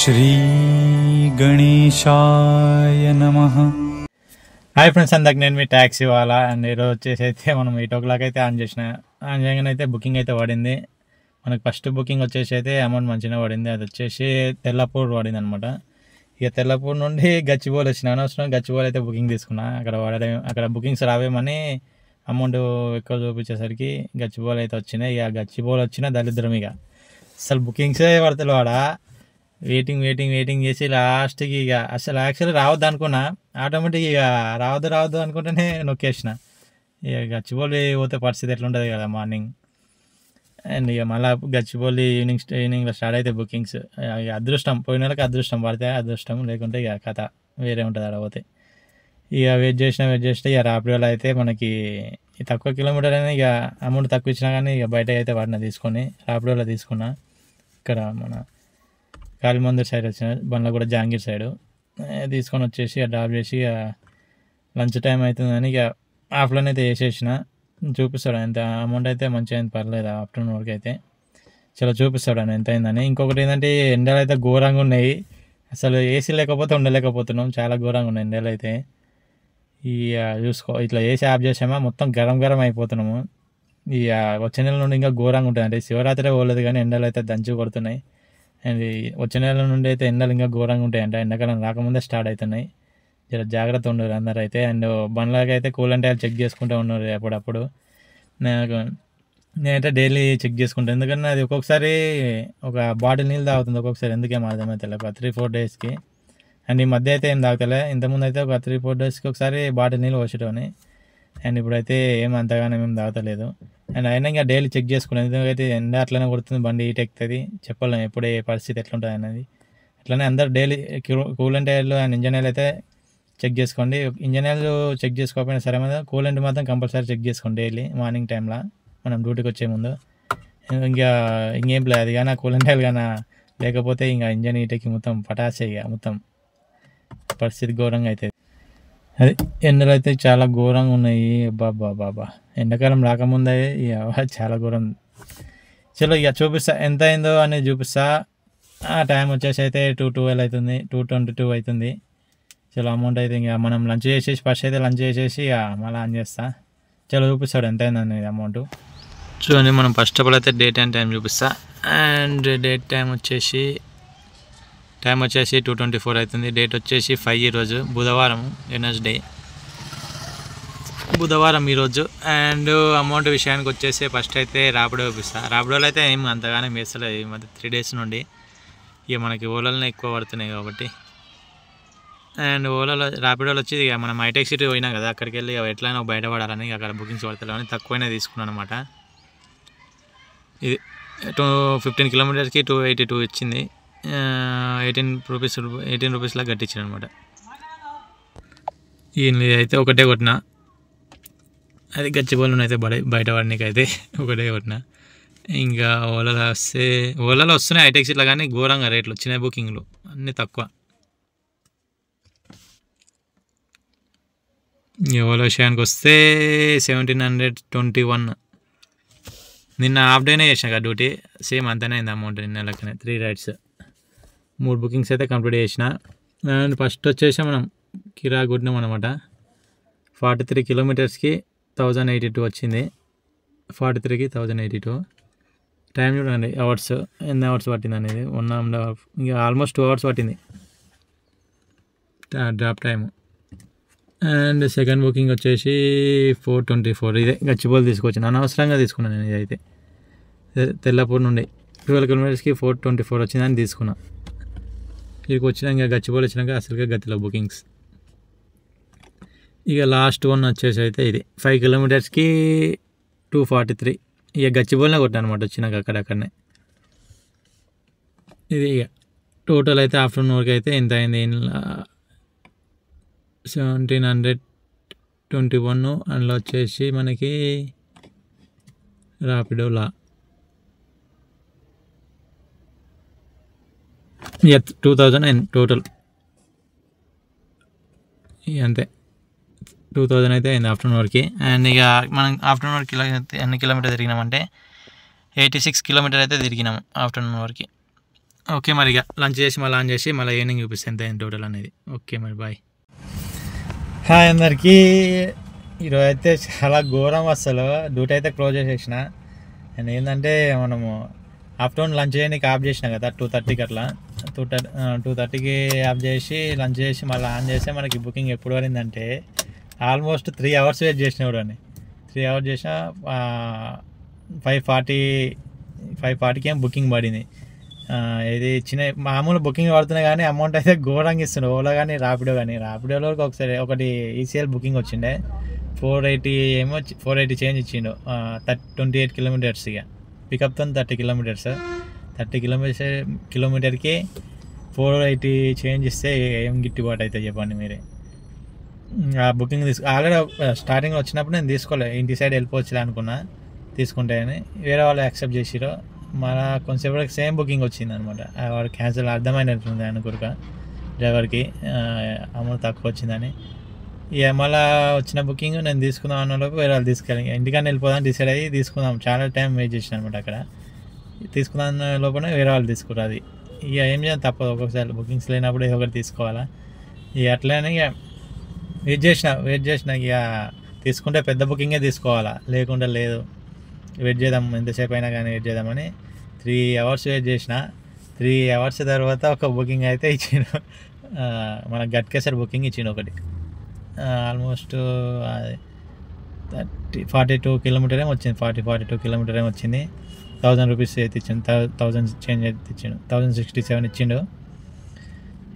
శ్రీ గణేశాయ నమః. Hi friends, అందరికి నేను మీ ట్యాక్సీ వాళ్ళ. అండ్ ఈరోజు వచ్చేసి అయితే మనం 8 o'clock అయితే ఆన్ చేయగానే అయితే బుకింగ్ అయితే పడింది. మనకు ఫస్ట్ బుకింగ్ వచ్చేసి అయితే అమౌంట్ మంచిగా పడింది. అది వచ్చేసి తెల్లపూర్ పడింది అనమాట. ఇక తెల్లపూర్ నుండి గచ్చిబౌలి వచ్చిన అనవసరం గచ్చిబౌలి అయితే బుకింగ్ తీసుకున్నా. అక్కడ బుకింగ్స్ రావేమని అమౌంట్ ఎక్కువ చూపించేసరికి గచ్చిబౌలి అయితే వచ్చినాయి. ఇక గచ్చిబౌలి వచ్చిన దరిద్రం. ఇక అసలు బుకింగ్సే పడతలు వాడ వెయిటింగ్ చేసి లాస్ట్కి ఇక అసలు యాక్చువల్లీ రావద్దు అనుకున్నా. ఆటోమేటిక్ ఇక రావద్దు అనుకుంటేనే నొక్కేసిన. ఇక గచ్చిబౌలి పోతే పరిస్థితి ఎట్లుంటుంది కదా మార్నింగ్. అండ్ ఇక మళ్ళీ గచ్చిబౌలి ఈవినింగ్లో స్టార్ట్ అయితే బుకింగ్స్. ఇక అదృష్టం, పోయిన వాళ్ళకి అదృష్టం పడితే అదృష్టం, లేకుంటే ఇక కథ వేరే ఉంటుంది ఆడ పోతే. ఇక వెయిట్ చేసిన ఇక ర్యాపిడోలో అయితే మనకి తక్కువ కిలోమీటర్ అయినా ఇక అమౌంట్ తక్కువ ఇచ్చినా కానీ ఇక బయట అయితే వాడిన తీసుకొని ర్యాపిడోలో తీసుకున్నా. ఇక్కడ మన కాళీమందిర్ సైడ్ వచ్చిన బండ్ల కూడా జహాంగీర్ సైడు తీసుకొని వచ్చేసి డ్రాప్ చేసి ఇక లంచ్ టైం అవుతుందని ఇక ఆఫ్లైన్ అయితే వేసేసిన. చూపిస్తాడు ఎంత అమౌంట్ అయితే మంచిగా అయింది, పర్లేదు. ఆఫ్టర్నూన్ వరకు అయితే చాలా చూపిస్తాడు అని ఎంత అయిందని. ఇంకొకటి ఏంటంటే ఎండలు అయితే ఘోరంగా ఉన్నాయి. అసలు ఏసీ లేకపోతే ఉండలేకపోతున్నాం, చాలా ఘోరంగా ఉన్నాయి ఎండలు అయితే. ఇక చూసుకో, ఇట్లా ఏసీ ఆఫ్ చేసామా మొత్తం గరం అయిపోతున్నాము. ఇక వచ్చే నెల నుండి ఇంకా ఘోరంగా ఉంటుంది. అంటే శివరాత్రి పోలేదు కానీ ఎండలు అయితే దంచి కొడుతున్నాయి. అండ్ వచ్చే నెల నుండి అయితే ఎండలు ఇంకా ఘోరంగా ఉంటాయంట. ఎండాకాలం రాకముందే స్టార్ట్ అవుతున్నాయి. జర జాగ్రత్త ఉండరు అందరూ అయితే. అండ్ బండ్లకి అయితే కూల్ ఆయిల్ చెక్ చేసుకుంటూ ఉన్నారు అప్పుడప్పుడు. నేనైతే డైలీ చెక్ చేసుకుంటాను, ఎందుకంటే అది ఒక్కొక్కసారి ఒక బాటిల్ నీళ్ళు తాగుతుంది, ఒక్కొక్కసారి ఎందుకేమో అర్థమవుతుంది ఒక 3-4 డేస్కి. అండ్ ఈ మధ్య అయితే ఏం తాగుతలే. ఇంతకుముందు అయితే ఒక 3-4 డేస్కి ఒకసారి బాటిల్ నీళ్ళు పోసేటోని. అండ్ ఇప్పుడైతే ఏం అంతగానో ఏం తాగుతలేదు. అండ్ అయినా ఇంకా డైలీ చెక్ చేసుకున్నాను, ఎందుకంటే ఎండ అట్లనే కొడుతుంది, బండి హీట్ ఎక్కుతుంది, చెప్పలేము ఎప్పుడే పరిస్థితి ఎట్లుంటుంది అనేది. అట్లనే అందరు daily coolant oil and engine oil అయితే చెక్ చేసుకోండి. ఇంజన్ ఆయిల్ చెక్ చేసుకోకపోయినా సరే మీద కూలెంట్ మాత్రం కంపల్సరీ చెక్ చేసుకోండి డైలీ మార్నింగ్ టైంలో మనం డ్యూటీకి వచ్చే ముందు. ఇంకేం లేదు, అది కానీ కూలెంట్ ఆయిల్ కానీ లేకపోతే ఇంకా ఇంజన్ హీట్కి మొత్తం పటాసే, ఇక మొత్తం పరిస్థితి ఘోరంగా అవుతుంది. అది ఎండలు అయితే చాలా ఘోరంగా ఉన్నాయి. బాబా ఎండాకాలం రాకముందే ఇక చాలా ఘోరం. చలో ఇక చూపిస్తా ఎంత అయిందో అనేది చూపిస్తా. ఆ టైం వచ్చేసి అయితే 2:12 అవుతుంది, 2:22 అవుతుంది. చలో అమౌంట్ అయితే ఇంకా మనం లంచ్ చేసేసి ఫస్ట్ అయితే లంచ్ చేసేసి ఇక మళ్ళీ ఆన్ చేస్తా. చలో చూపిస్తాడు ఎంత అయింది అనేది అమౌంట్. చూడండి, మనం ఫస్ట్ ఆఫ్ ఆల్ అయితే డేట్ అండ్ టైం చూపిస్తా. అండ్ డేట్ టైం వచ్చేసి 2:24 అవుతుంది. డేట్ వచ్చేసి 5 ఈరోజు బుధవారం, వెడ్నెస్డే బుధవారం ఈరోజు. అండ్ అమౌంట్ విషయానికి వచ్చేసి ఫస్ట్ అయితే ర్యాపిడో చూపిస్తా. ర్యాపిడోలో అయితే ఏం అంతగానే వేస్తలేదు ఈ మధ్య 3 days నుండి. ఇక మనకి ఓలాలోనే ఎక్కువ పడుతున్నాయి కాబట్టి. అండ్ ఓలాలో ర్యాపిడోలో వచ్చి ఇక మనం హైటెక్ సిటీ పోయినాం కదా, అక్కడికి వెళ్ళి ఎట్లయినా బయటపడాలని అక్కడ బుకింగ్స్ పడతలేవని తక్కువైనా తీసుకున్నాను అనమాట. ఇది 15 kilometers 282 ఇచ్చింది. 18 రూపీస్లా కట్టించాను అనమాట. ఈ అయితే ఒకటే కొట్టిన, అది గచ్చిబౌలిని అయితే బయట పడనీకి అయితే ఒకటే కొట్టిన. ఇంకా ఓలాలో వస్తున్నాయి హైటెక్ సీట్లో, కానీ ఘోరంగా రేట్లు వచ్చినాయి, బుకింగ్లు అన్నీ తక్కువ. ఓలా విషయానికి వస్తే 1721. నిన్న హాఫ్ డేనే చేసిన కదా డ్యూటీ, సేమ్ అంతనే అయింది అమౌంట్ నిన్న లెక్కనే. 3 rides 3 బుకింగ్స్ అయితే కంప్లీట్ చేసిన. అండ్ ఫస్ట్ వచ్చేసి మనం కిరా కొట్టినాం అనమాట. 43 kilometers 1082 వచ్చింది. 43కి 1082. టైం చూడండి, అవర్స్ ఎన్ని అవర్స్ పట్టింది అనేది 1.5 ఇంకా ఆల్మోస్ట్ 2 hours పట్టింది drop time. And second booking వచ్చేసి 424. ఇదే గచ్చిబౌలి తీసుకొచ్చాను, అనవసరంగా తీసుకున్నాను నేను. ఇదైతే తెల్లపూర్ నుండి 12 kilometers 424 వచ్చిందని తీసుకున్నా. ఇక్కడికి వచ్చినాక ఇంకా గచ్చిబౌలి వచ్చినాక అసలుగా గతిలో బుకింగ్స్. ఇక లాస్ట్ వన్ వచ్చేసి అయితే ఇది 5 kilometers 243. ఇక గచ్చిబౌలినే కొట్టాను అనమాట వచ్చినాక అక్కడనే. ఇది ఇక టోటల్ అయితే ఆఫ్టర్నూన్ వరకు అయితే ఎంత అయింది, 1721. అందులో వచ్చేసి మనకి ర్యాపిడోలా 2000 టోటల్. అంతే 2000 అయితే అయింది ఆఫ్టర్నూన్ వరకు. అండ్ ఇక మనం ఆఫ్టర్నూన్ వరకు ఎన్ని కిలోమీటర్ తిరిగినామంటే 86 kilometers అయితే తిరిగినాము ఆఫ్టర్నూన్ వరకు. ఓకే మరి ఇక లంచ్ చేసి మళ్ళీ ఆన్ చేసి మళ్ళీ ఈవినింగ్ చూపిస్తాను ఎంత అయింది టోటల్ అనేది. ఓకే మరి బాయ్. హాయ్ అందరికీ. ఈరోజు అయితే చాలా ఘోరం, అసలు డ్యూటీ అయితే క్లోజ్ చేసేసిన. అండ్ ఏంటంటే మనము ఆఫ్టర్నూన్ లంచ్ చేయడానికి ఆఫ్ చేసిన కదా 2:30కి అట్లా. 2:30కి ఆఫ్ చేసి లంచ్ చేసి మళ్ళీ ఆన్ చేస్తే మనకి బుకింగ్ ఎప్పుడు పడిందంటే ఆల్మోస్ట్ 3 అవర్స్ వెయిట్ చేసిన కూడా. 3 అవర్స్ చేసిన 5:40కి ఏం బుకింగ్ పడింది. ఇది చిన్న మామూలు బుకింగ్ పడుతున్నాయి కానీ అమౌంట్ అయితే ఘోరంగా ఇస్తుండే. ఓలా కానీ ర్యాపిడో కానీ. ర్యాపిడోలో ఒకటి ఈసీఎల్ బుకింగ్ వచ్చిండే 480 చేంజ్ ఇచ్చిండు. 28 కిలోమీటర్స్. ఇక పికప్తో 30 కిలోమీటర్స్. 30 కిలోమీటర్కి 480 చేంజ్ ఇస్తే ఏం గిట్టుబాటు అవుతుంది చెప్పండి మీరే. ఆ బుకింగ్ ఆల్రెడీ స్టార్టింగ్ వచ్చినప్పుడు నేను తీసుకోలేదు, ఇంటి సైడ్ వెళ్ళిపోవచ్చులే అనుకున్నా తీసుకుంటే అని. వేరే వాళ్ళు యాక్సెప్ట్ చేసిరు. మళ్ళీ కొంచెంసేపటికి సేమ్ బుకింగ్ వచ్చింది అనమాట. వాడు క్యాన్సిల్ అర్థమైనట్టుంది ఆయన కొడుక డ్రైవర్కి, అమౌంట్ తక్కువ వచ్చిందని. ఇక మళ్ళీ వచ్చిన బుకింగ్ నేను తీసుకుందాం అన్నలోపు వేరే వాళ్ళు తీసుకెళ్ళి ఇంటికన్నా వెళ్ళిపోదాం డిసైడ్ అయ్యి తీసుకుందాం. చాలా టైం వెయిట్ చేసిన అనమాట అక్కడ. తీసుకుందాం లోపల వేరే వాళ్ళు తీసుకున్నారు. అది ఇక ఏం చేయాలి, తప్పదు. ఒక్కొక్కసారి బుకింగ్స్ లేనప్పుడు ఏదో ఒకటి తీసుకోవాలా. ఇక అట్లనే ఇక వెయిట్ చేసిన ఇక తీసుకుంటే పెద్ద బుకింగే తీసుకోవాలా, లేకుండా లేదు. వెయిట్ చేద్దాం, ఎంతసేపు అయినా కానీ వెయిట్ చేద్దామని 3 అవర్స్ వెయిట్ చేసిన. 3 అవర్స్ తర్వాత ఒక బుకింగ్ అయితే ఇచ్చిండు. మన గట్కేసర్ బుకింగ్ ఇచ్చిండు ఒకటి. ఆల్మోస్ట్ 42 కిలోమీటర్ ఏమో వచ్చింది. 42 కిలోమీటర్ ఏమో వచ్చింది. 1000 రూపీస్ అయితే ఇచ్చిండు. 1000 చేంజ్ అయితే ఇచ్చిండు. 1067 ఇచ్చిండు.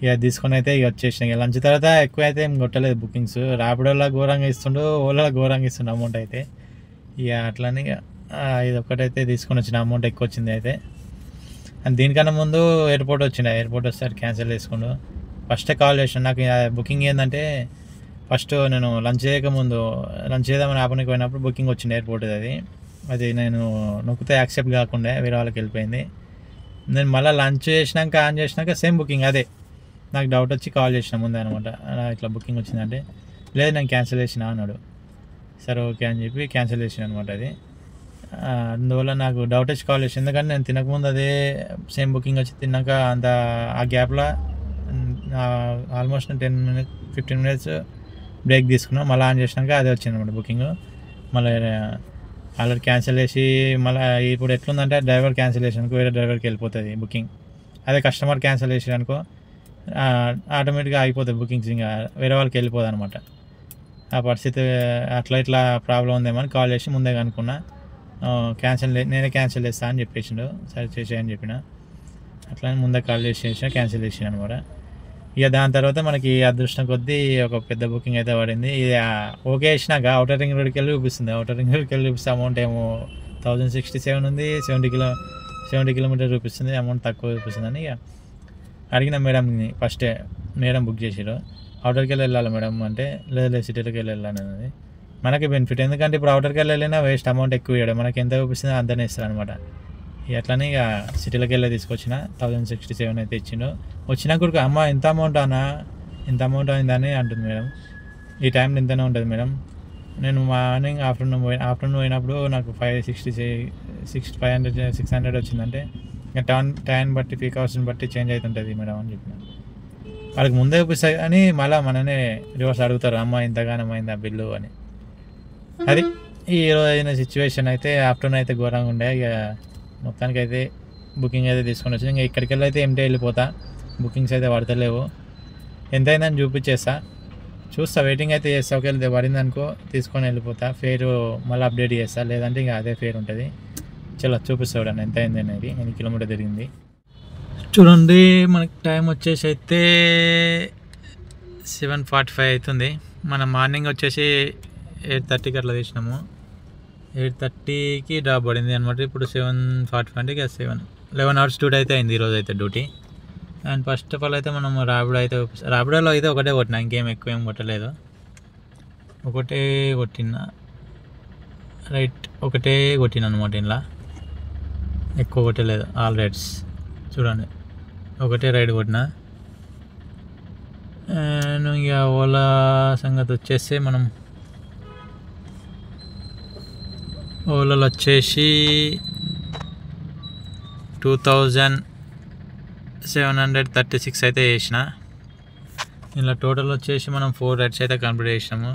ఇక తీసుకొని అయితే ఇక వచ్చేసిన. ఇక లంచ్ తర్వాత ఎక్కువ అయితే ఏం కొట్టలేదు బుకింగ్స్. ర్యాపిడోలో ఘోరంగా ఇస్తుండు, ఓలాలో ఘోరంగా ఇస్తుండు అమౌంట్ అయితే. ఇక అట్లనే ఇది ఒక్కటైతే తీసుకొని వచ్చిన, అమౌంట్ ఎక్కువ వచ్చింది అయితే. అండ్ దీనికన్నా ముందు ఎయిర్పోర్ట్ వచ్చిండు. ఎయిర్పోర్ట్ వస్తే క్యాన్సిల్ చేసుకుండు. ఫస్టే కాల్ చేసిన. నాకు బుకింగ్ ఏంటంటే ఫస్ట్ నేను లంచ్ చేద్దామని ఆపనికి పోయినప్పుడు బుకింగ్ వచ్చింది ఎయిర్పోర్ట్. అది నేను నొక్కితే యాక్సెప్ట్ కాకుండా వేరే వాళ్ళకి వెళ్ళిపోయింది. నేను మళ్ళీ లంచ్ చేసినాక ఆన్ చేసినాక సేమ్ బుకింగ్ అదే. నాకు డౌట్ వచ్చి కాల్ చేసిన ముందే అనమాట, ఇట్లా బుకింగ్ వచ్చిందంటే. లేదు నేను క్యాన్సిల్ చేసిన అన్నాడు. సరే ఓకే అని చెప్పి క్యాన్సిల్ చేసిన అనమాట. అది అందువల్ల నాకు డౌట్ వచ్చి కాల్ చేసి, ఎందుకంటే నేను తినకముందు అదే సేమ్ బుకింగ్ వచ్చి తిన్నాక ఆ గ్యాప్లో ఆల్మోస్ట్ 15 మినిట్స్ బ్రేక్ తీసుకున్నాం. మళ్ళీ ఆన్ చేసినాక అదే వచ్చింది అనమాట బుకింగ్. మళ్ళీ ఆల్రెడీ క్యాన్సిల్ చేసి మళ్ళీ ఇప్పుడు ఎట్లుందంటే డ్రైవర్ క్యాన్సిల్ చేసినాక వేరే డ్రైవర్కి వెళ్ళిపోతుంది బుకింగ్. అదే కస్టమర్ క్యాన్సిల్ చేసినానుకో ఆటోమేటిక్గా అయిపోతుంది బుకింగ్స్, ఇంకా వేరే వాళ్ళకి వెళ్ళిపోదు అనమాట. ఆ పరిస్థితి ఇట్లా ప్రాబ్లం ఉందేమో అని కాల్ చేసి ముందే కనుక్కున్నా. నేనే క్యాన్సిల్ చేస్తా అని చెప్పేసిండు. సరే చేసేయని చెప్పిన. అట్లనే ముందే కాల్ చేసి క్యాన్సిల్ చేసాను అనమాట. ఇక దాని తర్వాత మనకి అదృష్టం కొద్దీ ఒక పెద్ద బుకింగ్ అయితే పడింది. ఇది ఓకే వేసినాక అవుటర్ రింగ్ రోడ్కి వెళ్ళి చూపిస్తుంది. అవుటర్ రింగ్ రోడ్కి వెళ్ళి చూపిస్తే అమౌంట్ ఏమో 1067 ఉంది. 70 కిలోమీటర్ చూపిస్తుంది. అమౌంట్ తక్కువ చూపిస్తుంది అని ఇక అడిగిన మేడంని. ఫస్టే మేడం బుక్ చేసారు. అవుటర్కి వెళ్ళాలి మేడం అంటే, లేదు సిటీలోకి వెళ్ళాను అనేది. మనకి బెనిఫిట్, ఎందుకంటే ఇప్పుడు అవుటర్కి వెళ్ళినా వేస్ట్, అమౌంట్ ఎక్కువ ఇవ్వడం. మనకి ఎంత చూపిస్తుందో అంతనే ఇస్తారు అనమాట. అట్లనే ఇక సిటీలోకి వెళ్ళి తీసుకొచ్చిన 1067 అయితే ఇచ్చిండు. వచ్చినా కూడా అమ్మ ఎంత అమౌంట్ ఇంత అమౌంట్ అయిందని అంటుంది మేడం. ఈ టైంలో ఇంతనే ఉంటుంది మేడం. నేను మార్నింగ్ ఆఫ్టర్నూన్ పోయినప్పుడు నాకు 600 వచ్చిందంటే ఇంకా టైం బట్టి పీక్ అవర్స్ని బట్టి చేంజ్ అవుతుంటుంది మేడం అని చెప్పిన. వాళ్ళకి ముందే చూపిస్తాయి అని మళ్ళీ మననే రివర్స్ అడుగుతారు, అమ్మ ఇంతగానో అయిందా బిల్లు అని. అది ఈరోజు అయిన సిచ్యువేషన్ అయితే. ఆఫ్టర్నూన్ అయితే ఘోరంగా ఉండే. ఇక మొత్తానికి అయితే బుకింగ్ అయితే తీసుకొని వచ్చింది. ఇంకా ఇక్కడికి వెళ్ళి అయితే ఎంటీ వెళ్ళిపోతా. బుకింగ్స్ అయితే పడతలేవు. ఎంతైందని చూస్తా, వెయిటింగ్ అయితే చేస్తా. ఒకవేళ పడింది అనుకో తీసుకొని వెళ్ళిపోతా. ఫేర్ మళ్ళీ అప్డేట్ చేస్తా, లేదంటే ఇంకా అదే ఫేర్ ఉంటుంది. చలో చూపిస్తా చూడండి ఎంత అయింది అనేది, ఎన్ని కిలోమీటర్ తిరిగింది చూడండి. మనకి టైం వచ్చేసి అయితే 7:45 అవుతుంది. మనం మార్నింగ్ వచ్చేసి 8:30కి అట్లా తీసినాము. 8:30కి డ్రాప్ పడింది అనమాట. ఇప్పుడు 7:45 అంటే 11 అవర్స్ డ్యూటీ అయితే అయింది ఈరోజు అయితే duty. And first of all అయితే మనం ర్యాపిడోలో అయితే ఒకటే కొట్టినా, ఇంకేం ఎక్కువ ఏం కొట్టలేదు. ఒకటే కొట్టినా అనమాట. ఇలా ఎక్కువ కొట్టలేదు. ఆల్ రైడ్స్ చూడండి, ఒకటే రైడ్ కొట్టినా. అండ్ ఇక ఓలా సంగతి వచ్చేసి మనం ఓలాలో వచ్చేసి 2000 736 అయితే చేసిన. ఇలా టోటల్ వచ్చేసి మనం 4 రైడ్స్ అయితే కంప్లీట్ చేసినాము.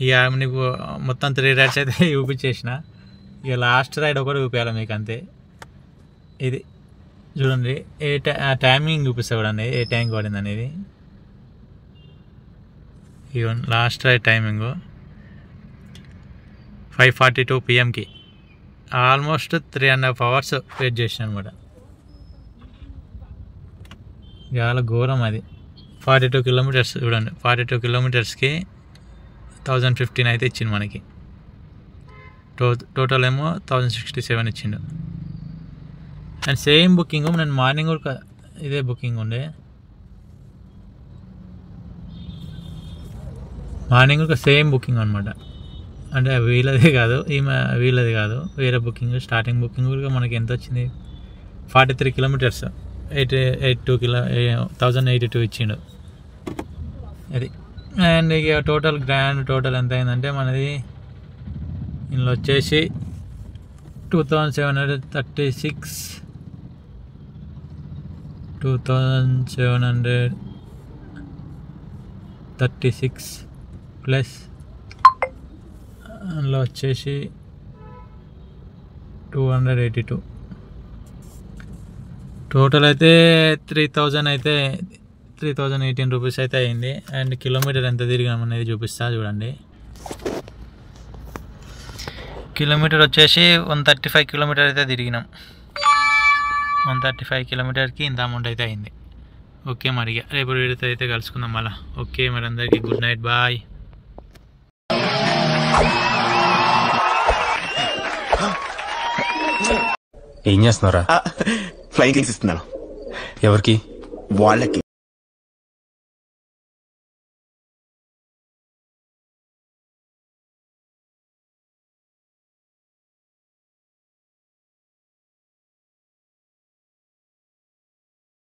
ఇక నీకు మొత్తం 3 రైడ్స్ అయితే చూపించేసిన. ఇక లాస్ట్ రైడ్ ఒకటి చూపించాలి మీకు అంతే. ఇది చూడండి టైమింగ్ చూపిస్తా చూడండి ఏ టైంకి పడింది అనేది. ఇక last ride timing 5:42 PM almost 3.5 hours wait చేసిన అనమాట. చాలా ఘోరం అది. 42 kilometers చూడండి, 42 kilometersకి 1015 అయితే ఇచ్చింది మనకి. టోటల్ ఏమో 1067 ఇచ్చిండు. అండ్ సేమ్ బుకింగ్ నేను మార్నింగ్ కూడా ఇదే బుకింగ్ ఉండే. మార్నింగ్ కూడా సేమ్ బుకింగ్ అనమాట. అంటే వీళ్ళది కాదు, వీళ్ళది కాదు, వేరే బుకింగ్. స్టార్టింగ్ బుకింగ్ కూడా మనకి ఎంత వచ్చింది, 43 kilometers 1082 ఇచ్చిండు అది. అండ్ ఇక గ్రాండ్ టోటల్ ఎంత అయిందంటే మనది ఇందులో వచ్చేసి 2736 ప్లస్ అందులో వచ్చేసి 282 టోటల్ అయితే 3018 రూపీస్ అయితే అయింది. అండ్ కిలోమీటర్ ఎంత తిరిగాం అనేది చూపిస్తా చూడండి. కిలోమీటర్ వచ్చేసి 135 kilometers అయితే తిరిగినాం. 135 kilometersకి ఇంత అమౌంట్ అయితే అయింది. ఓకే మరి రేపు వీడియోతో అయితే కలుసుకుందాం మళ్ళీ. ఓకే మరి అందరికీ గుడ్ నైట్, బాయ్. ఏం చేస్తున్నారా? ఫ్లైయింగ్ కిక్స్ ఇస్తున్నాను. ఎవరికి? వాళ్ళకి.